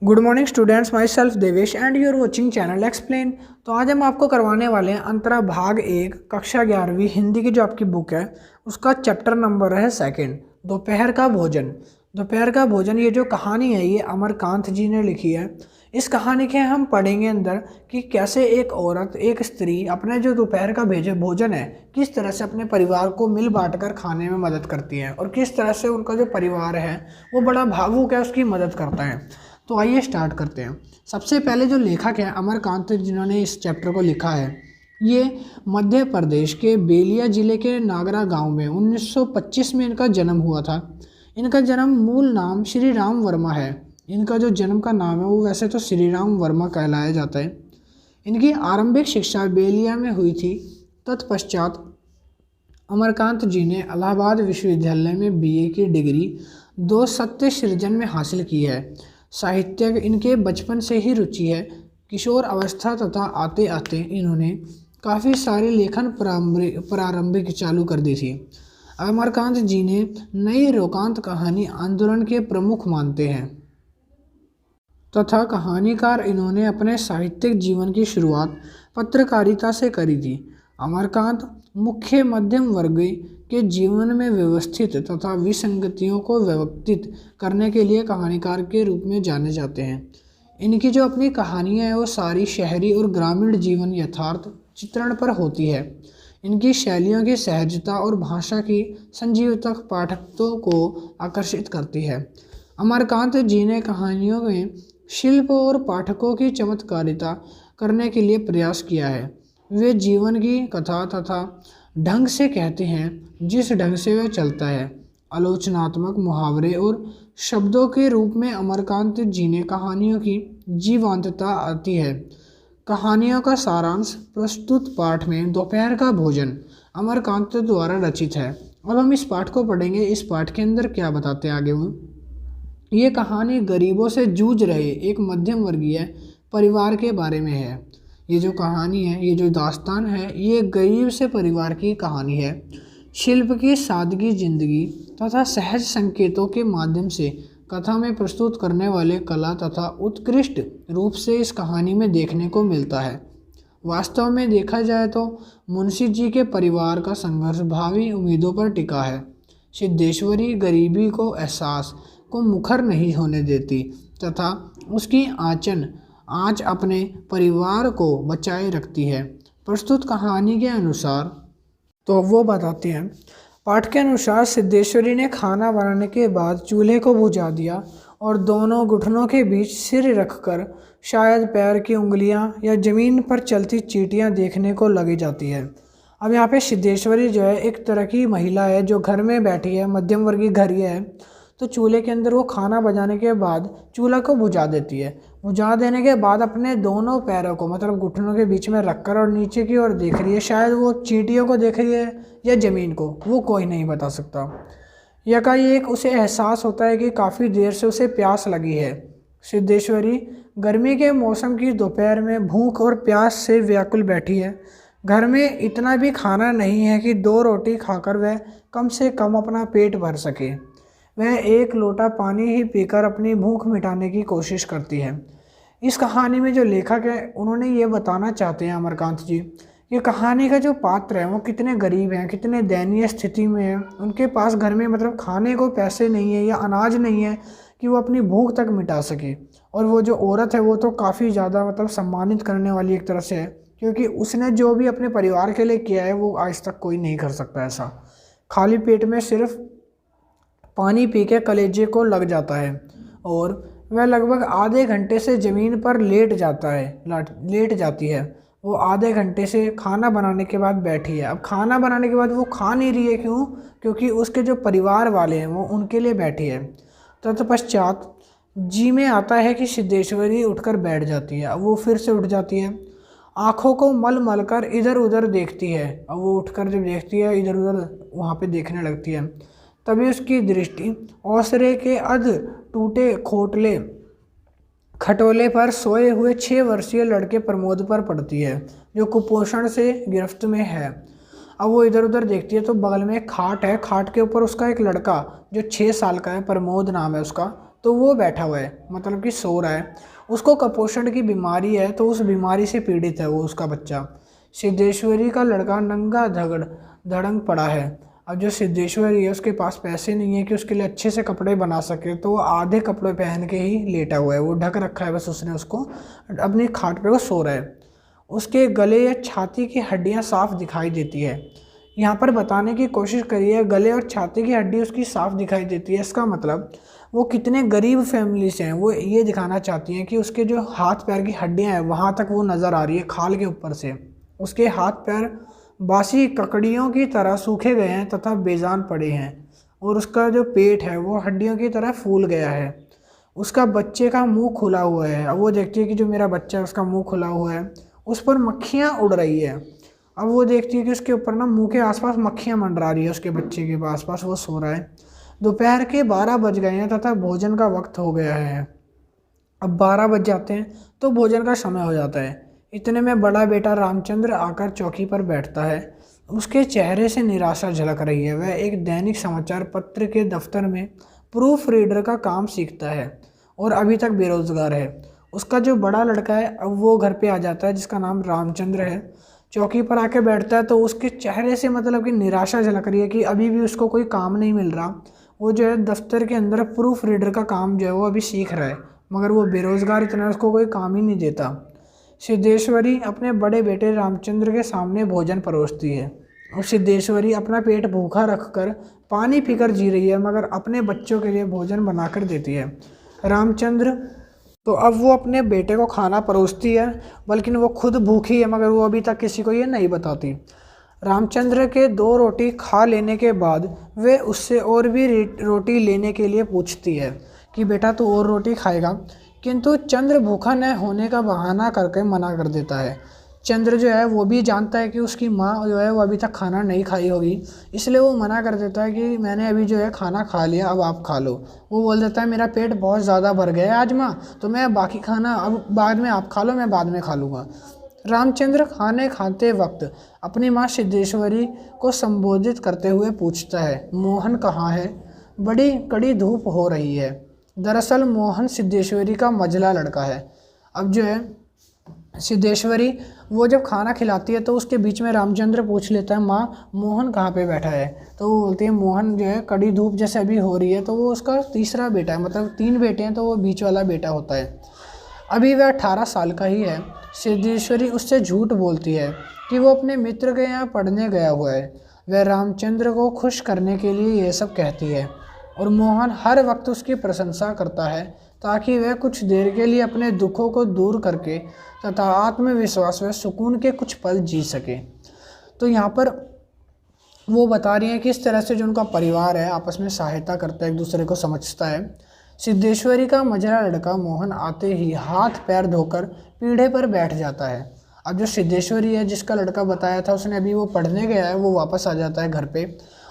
Good morning students, myself Devesh and you are watching channel explain. तो आज हम आपको करवाने वाले हैं अंतरा भाग 1 कक्षा 11वीं हिंदी की जो आपकी बुक है उसका चैप्टर नंबर है सेकंड, दोपहर का भोजन। दोपहर का भोजन ये जो कहानी है ये अमरकांत जी ने लिखी है। इस कहानी के हम पढ़ेंगे अंदर कि कैसे एक औरत, एक स्त्री अपने जो दोपहर का भोजन है किस तरह से अपने परिवार को मिल बांट कर खाने में मदद करती है और किस तरह से उनका जो परिवार है वो बड़ा भावुक है, उसकी मदद करता है। तो आइए स्टार्ट करते हैं। सबसे पहले जो लेखक है अमरकांत जिन्होंने इस चैप्टर को लिखा है, ये मध्य प्रदेश के बेलिया जिले के नागरा गांव में 1925 में इनका जन्म हुआ था। इनका जन्म मूल नाम श्री राम वर्मा है। इनका जो जन्म का नाम है वो वैसे तो श्री राम वर्मा कहलाया जाता है। इनकी आरंभिक शिक्षा बेलिया में हुई थी। तत्पश्चात अमरकांत जी ने इलाहाबाद विश्वविद्यालय में बीए की डिग्री 2 सत्य सृजन में हासिल की है। साहित्य इनके बचपन से ही रुचि है। किशोर अवस्था तथा आते आते इन्होंने काफ़ी सारे लेखन प्रारंभिक चालू कर दी थी। अमरकांत जी ने नई रोकांत कहानी आंदोलन के प्रमुख मानते हैं तथा कहानीकार इन्होंने अपने साहित्यिक जीवन की शुरुआत पत्रकारिता से करी थी। अमरकांत मुख्य मध्यम वर्ग के जीवन में व्यवस्थित तथा विसंगतियों को व्यवस्थित करने के लिए कहानीकार के रूप में जाने जाते हैं। इनकी जो अपनी कहानियाँ हैं वो सारी शहरी और ग्रामीण जीवन यथार्थ चित्रण पर होती है। इनकी शैलियों की सहजता और भाषा की संजीवता पाठकों को आकर्षित करती है। अमरकांत जी ने कहानियों में शिल्प और पाठकों की चमत्कारिता करने के लिए प्रयास किया है। वे जीवन की कथा तथा ढंग से कहते हैं जिस ढंग से वह चलता है। आलोचनात्मक मुहावरे और शब्दों के रूप में अमरकांत जी ने कहानियों की जीवंतता आती है। कहानियों का सारांश प्रस्तुत पाठ में दोपहर का भोजन अमरकांत द्वारा रचित है। अब हम इस पाठ को पढ़ेंगे। इस पाठ के अंदर क्या बताते हैं आगे वो। ये कहानी गरीबों से जूझ रहे एक मध्यम वर्गीय परिवार के बारे में है। ये जो कहानी है, ये जो दास्तान है, ये गरीब से परिवार की कहानी है। शिल्प की सादगी जिंदगी तथा सहज संकेतों के माध्यम से कथा में प्रस्तुत करने वाले कला तथा उत्कृष्ट रूप से इस कहानी में देखने को मिलता है। वास्तव में देखा जाए तो मुंशी जी के परिवार का संघर्ष भावी उम्मीदों पर टिका है। सिद्धेश्वरी गरीबी को एहसास को मुखर नहीं होने देती तथा उसकी आँच अपने परिवार को बचाए रखती है। प्रस्तुत कहानी के अनुसार तो वो बताते हैं। पाठ के अनुसार सिद्धेश्वरी ने खाना बनाने के बाद चूल्हे को बुझा दिया और दोनों घुटनों के बीच सिर रखकर शायद पैर की उंगलियां या ज़मीन पर चलती चींटियां देखने को लगी जाती है। अब यहाँ पे सिद्धेश्वरी जो है एक तरह की महिला है जो घर में बैठी है, मध्यम वर्गीय घर है। तो चूल्हे के अंदर वो खाना बजाने के बाद चूल्हा को बुझा देती है। बुझा देने के बाद अपने दोनों पैरों को मतलब घुटनों के बीच में रखकर और नीचे की ओर देख रही है। शायद वो चींटियों को देख रही है या ज़मीन को, वो कोई नहीं बता सकता। यकाएक उसे एहसास होता है कि काफ़ी देर से उसे प्यास लगी है। सिद्धेश्वरी गर्मी के मौसम की दोपहर में भूख और प्यास से व्याकुल बैठी है। घर में इतना भी खाना नहीं है कि 2 रोटी खाकर वह कम से कम अपना पेट भर सके। वह 1 लोटा पानी ही पीकर अपनी भूख मिटाने की कोशिश करती है। इस कहानी में जो लेखक है उन्होंने ये बताना चाहते हैं अमरकांत जी कि कहानी का जो पात्र है वो कितने गरीब हैं, कितने दयनीय स्थिति में हैं। उनके पास घर में मतलब खाने को पैसे नहीं है या अनाज नहीं है कि वो अपनी भूख तक मिटा सके। और वो जो औरत है वो तो काफ़ी ज़्यादा मतलब सम्मानित करने वाली एक तरह से है, क्योंकि उसने जो भी अपने परिवार के लिए किया है वो आज तक कोई नहीं कर सकता ऐसा। खाली पेट में सिर्फ पानी पी के कलेजे को लग जाता है और वह लगभग आधे घंटे से ज़मीन पर लेट जाती है। वो आधे घंटे से खाना बनाने के बाद बैठी है। अब खाना बनाने के बाद वो खा नहीं रही है, क्यों? क्योंकि उसके जो परिवार वाले हैं वो उनके लिए बैठी है। तत्पश्चात जी में आता है कि सिद्धेश्वरी उठकर बैठ जाती है। अब वो फिर से उठ जाती है, आँखों को मल मल कर इधर उधर देखती है। अब वो उठकर जब देखती है इधर उधर वहाँ पे देखने लगती है, तभी उसकी दृष्टि ओसरे के अध टूटे खोटले खटोले पर सोए हुए 6 वर्षीय लड़के प्रमोद पर पड़ती है, जो कुपोषण से गिरफ्त में है। अब वो इधर उधर देखती है तो बगल में एक खाट है। खाट के ऊपर उसका एक लड़का जो 6 साल का है, प्रमोद नाम है उसका, तो वो बैठा हुआ है, मतलब कि सो रहा है। उसको कुपोषण की बीमारी है, तो उस बीमारी से पीड़ित है वो, उसका बच्चा। सिद्धेश्वरी का लड़का नंगा धड़ंग पड़ा है। अब जो सिद्धेश्वरी है उसके पास पैसे नहीं है कि उसके लिए अच्छे से कपड़े बना सके, तो वो आधे कपड़े पहन के ही लेटा हुआ है, वो ढक रखा है बस उसने उसको, अपनी खाट पे वो सो रहा है। उसके गले या छाती की हड्डियां साफ दिखाई देती है। यहाँ पर बताने की कोशिश करी है, गले और छाती की हड्डी उसकी साफ दिखाई देती है, इसका मतलब वो कितने गरीब फैमिली से हैं। वो ये दिखाना चाहती हैं कि उसके जो हाथ पैर की हड्डियां हैं वहाँ तक वो नज़र आ रही है, खाल के ऊपर से। उसके हाथ पैर बासी ककड़ियों की तरह सूखे गए हैं तथा बेजान पड़े हैं, और उसका जो पेट है वो हड्डियों की तरह फूल गया है। उसका बच्चे का मुंह खुला हुआ है। अब वो देखती है कि जो मेरा बच्चा है उसका मुंह खुला हुआ है, उस पर मक्खियाँ उड़ रही है। अब वो देखती है कि उसके ऊपर ना मुंह के आसपास मक्खियाँ मंडरा रही है, उसके बच्चे के आसपास वो सो रहा है। दोपहर के 12 बज गए हैं तथा भोजन का वक्त हो गया है। अब 12 बज जाते हैं तो भोजन का समय हो जाता है। इतने में बड़ा बेटा रामचंद्र आकर चौकी पर बैठता है। उसके चेहरे से निराशा झलक रही है। वह एक दैनिक समाचार पत्र के दफ्तर में प्रूफ रीडर का काम सीखता है और अभी तक बेरोजगार है। उसका जो बड़ा लड़का है अब वो घर पे आ जाता है, जिसका नाम रामचंद्र है। चौकी पर आके बैठता है तो उसके चेहरे से मतलब कि निराशा झलक रही है कि अभी भी उसको कोई काम नहीं मिल रहा। वो जो है दफ्तर के अंदर प्रूफ रीडर का काम जो है वो अभी सीख रहा है, मगर वो बेरोज़गार इतना, उसको कोई काम ही नहीं देता। सिद्धेश्वरी अपने बड़े बेटे रामचंद्र के सामने भोजन परोसती है, और सिद्धेश्वरी अपना पेट भूखा रखकर पानी पीकर जी रही है, मगर अपने बच्चों के लिए भोजन बनाकर देती है। रामचंद्र तो अब वो अपने बेटे को खाना परोसती है, बल्कि वो खुद भूखी है, मगर वो अभी तक किसी को ये नहीं बताती। रामचंद्र के 2 रोटी खा लेने के बाद वे उससे और भी रोटी लेने के लिए पूछती है कि बेटा तू और रोटी खाएगा, किंतु चंद्र भूखा न होने का बहाना करके मना कर देता है। चंद्र जो है वो भी जानता है कि उसकी माँ जो है वो अभी तक खाना नहीं खाई होगी, इसलिए वो मना कर देता है कि मैंने अभी जो है खाना खा लिया, अब आप खा लो। वो बोल देता है मेरा पेट बहुत ज़्यादा भर गया है आज माँ, तो मैं बाकी खाना अब बाद में आप खा लो, मैं बाद में खा लूँगा। रामचंद्र खाने खाते वक्त अपनी माँ सिद्धेश्वरी को संबोधित करते हुए पूछता है, मोहन कहाँ है? बड़ी कड़ी धूप हो रही है। दरअसल मोहन सिद्धेश्वरी का मझला लड़का है। अब जो है सिद्धेश्वरी वो जब खाना खिलाती है तो उसके बीच में रामचंद्र पूछ लेता है, माँ मोहन कहाँ पे बैठा है? तो वो बोलती है मोहन जो है कड़ी धूप जैसे अभी हो रही है, तो वो उसका तीसरा बेटा है, मतलब 3 बेटे हैं तो वो बीच वाला बेटा होता है। अभी वह 18 साल का ही है। सिद्धेश्वरी उससे झूठ बोलती है कि वो अपने मित्र के यहाँ पढ़ने गया हुआ है। वह रामचंद्र को खुश करने के लिए ये सब कहती है, और मोहन हर वक्त उसकी प्रशंसा करता है ताकि वह कुछ देर के लिए अपने दुखों को दूर करके तथा आत्मविश्वास व सुकून के कुछ पल जी सके। तो यहाँ पर वो बता रही हैं कि इस तरह से जो उनका परिवार है आपस में सहायता करता है, एक दूसरे को समझता है। सिद्धेश्वरी का मझला लड़का मोहन आते ही हाथ पैर धोकर पीढ़े पर बैठ जाता है। अब जो सिद्धेश्वरी है जिसका लड़का बताया था उसने अभी वो पढ़ने गया है, वो वापस आ जाता है घर पे।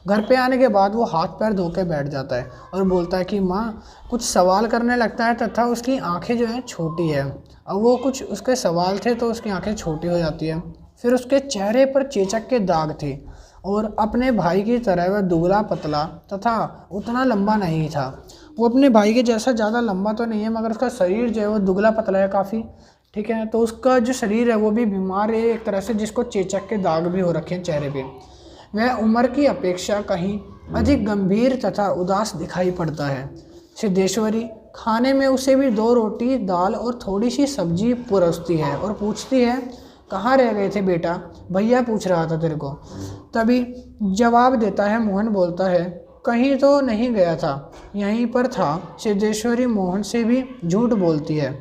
घर पे आने के बाद वो हाथ पैर धो के बैठ जाता है और बोलता है कि माँ, कुछ सवाल करने लगता है तथा उसकी आंखें जो हैं छोटी है। अब वो कुछ उसके सवाल थे तो उसकी आंखें छोटी हो जाती है। फिर उसके चेहरे पर चेचक के दाग थे और अपने भाई की तरह वह दुबला पतला तथा उतना लंबा नहीं था। वो अपने भाई के जैसा ज़्यादा लंबा तो नहीं है, मगर उसका शरीर जो है वो दुबला पतला है काफ़ी, ठीक है। तो उसका जो शरीर है वो भी बीमार है एक तरह से, जिसको चेचक के दाग भी हो रखे हैं चेहरे पे। वह उम्र की अपेक्षा कहीं अधिक गंभीर तथा उदास दिखाई पड़ता है। सिद्धेश्वरी खाने में उसे भी 2 रोटी दाल और थोड़ी सी सब्जी परोसती है और पूछती है, कहाँ रह गए थे बेटा? भैया पूछ रहा था तेरे को। तभी जवाब देता है, मोहन बोलता है, कहीं तो नहीं गया था, यहीं पर था। सिद्धेश्वरी मोहन से भी झूठ बोलती है।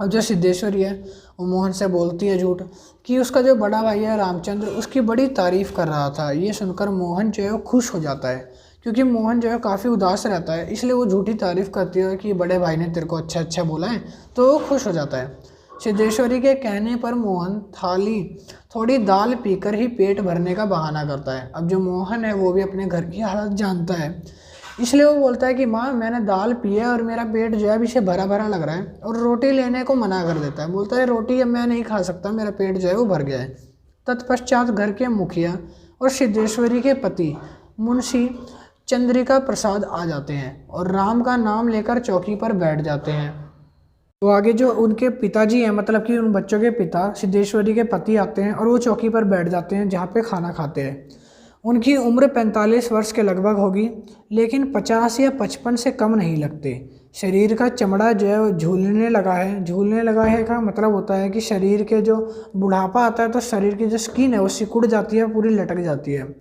अब जो सिद्धेश्वरी है वो मोहन से बोलती है झूठ कि उसका जो बड़ा भाई है रामचंद्र उसकी बड़ी तारीफ़ कर रहा था। ये सुनकर मोहन जो है वो खुश हो जाता है, क्योंकि मोहन जो है काफ़ी उदास रहता है, इसलिए वो झूठी तारीफ़ करती है कि बड़े भाई ने तेरे को अच्छा अच्छा बोला है, तो वो खुश हो जाता है। सिद्धेश्वरी के कहने पर मोहन थोड़ी दाल पीकर ही पेट भरने का बहाना करता है। अब जो मोहन है वो भी अपने घर की हालत जानता है, इसलिए वो बोलता है कि माँ, मैंने दाल पी है और मेरा पेट जो है अभी से भरा भरा लग रहा है, और रोटी लेने को मना कर देता है। बोलता है रोटी अब मैं नहीं खा सकता, मेरा पेट जो है वो भर गया है। तत्पश्चात घर के मुखिया और सिद्धेश्वरी के पति मुंशी चंद्रिका प्रसाद आ जाते हैं और राम का नाम लेकर चौकी पर बैठ जाते हैं। तो आगे जो उनके पिताजी हैं, मतलब कि उन बच्चों के पिता सिद्धेश्वरी के पति आते हैं और वो चौकी पर बैठ जाते हैं जहाँ पे खाना खाते हैं। उनकी उम्र 45 वर्ष के लगभग होगी, लेकिन 50 या 55 से कम नहीं लगते। शरीर का चमड़ा जो है वो झूलने लगा है। झूलने लगा है का मतलब होता है कि शरीर के जो बुढ़ापा आता है तो शरीर की जो स्किन है वो सिकुड़ जाती है, पूरी लटक जाती है।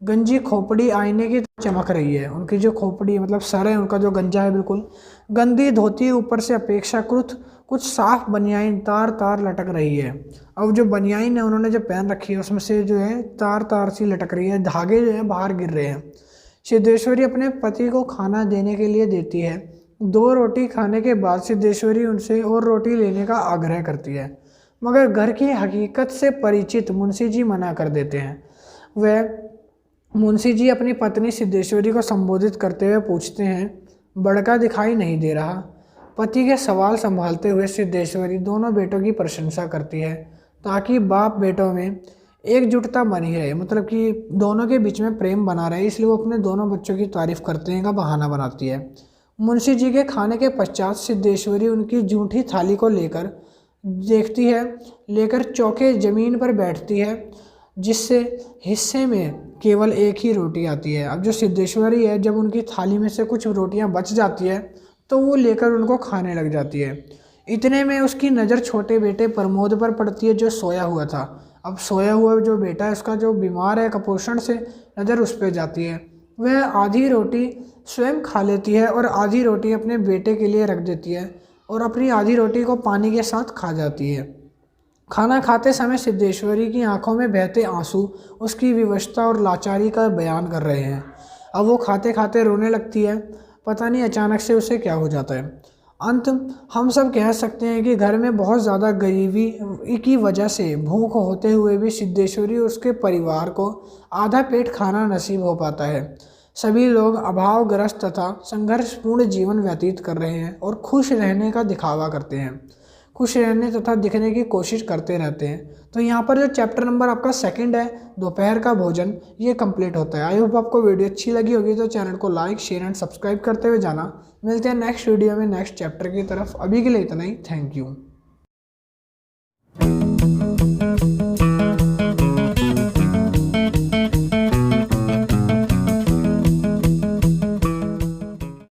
गंजी खोपड़ी आईने की चमक रही है। उनकी जो खोपड़ी मतलब सर है उनका जो गंजा है बिल्कुल। गंदी धोती ऊपर से अपेक्षाकृत कुछ साफ बनियाइन तार तार लटक रही है। अब जो बनियाइन है उन्होंने जो पहन रखी है उसमें से जो है तार तार सी लटक रही है, धागे जो है बाहर गिर रहे हैं। सिद्धेश्वरी अपने पति को खाना देने के लिए देती है। 2 रोटी खाने के बाद सिद्धेश्वरी उनसे और रोटी लेने का आग्रह करती है, मगर घर की हकीकत से परिचित मुंशी जी मना कर देते हैं। वह मुंशी जी अपनी पत्नी सिद्धेश्वरी को संबोधित करते हुए पूछते हैं, बड़का दिखाई नहीं दे रहा। पति के सवाल संभालते हुए सिद्धेश्वरी दोनों बेटों की प्रशंसा करती है ताकि बाप बेटों में एकजुटता बनी रहे, मतलब कि दोनों के बीच में प्रेम बना रहे, इसलिए वो अपने दोनों बच्चों की तारीफ करते हैं का बहाना बनाती है। मुंशी जी के खाने के पश्चात सिद्धेश्वरी उनकी जूठी थाली को लेकर चौके जमीन पर बैठती है, जिससे हिस्से में केवल एक ही रोटी आती है। अब जो सिद्धेश्वरी है, जब उनकी थाली में से कुछ रोटियां बच जाती है तो वो लेकर उनको खाने लग जाती है। इतने में उसकी नज़र छोटे बेटे प्रमोद पर पड़ती है जो सोया हुआ था। अब सोया हुआ जो बेटा है उसका जो बीमार है कुपोषण से, नज़र उस पर जाती है। वह आधी रोटी स्वयं खा लेती है और आधी रोटी अपने बेटे के लिए रख देती है और अपनी आधी रोटी को पानी के साथ खा जाती है। खाना खाते समय सिद्धेश्वरी की आंखों में बहते आंसू उसकी विवशता और लाचारी का बयान कर रहे हैं। अब वो खाते खाते रोने लगती है। पता नहीं अचानक से उसे क्या हो जाता है। अंत हम सब कह सकते हैं कि घर में बहुत ज़्यादा गरीबी की वजह से भूख होते हुए भी सिद्धेश्वरी और उसके परिवार को आधा पेट खाना नसीब हो पाता है। सभी लोग अभावग्रस्त तथा संघर्षपूर्ण जीवन व्यतीत कर रहे हैं और खुश रहने का दिखावा करते हैं, खुश रहने तथा दिखने की कोशिश करते रहते हैं। तो यहाँ पर जो चैप्टर नंबर आपका 2 है, दोपहर का भोजन, ये कंप्लीट होता है। आई होप आपको वीडियो अच्छी लगी होगी तो चैनल को लाइक शेयर एंड सब्सक्राइब करते हुए जाना। मिलते हैं नेक्स्ट वीडियो में नेक्स्ट चैप्टर की तरफ। अभी के लिए इतना ही। Thank you.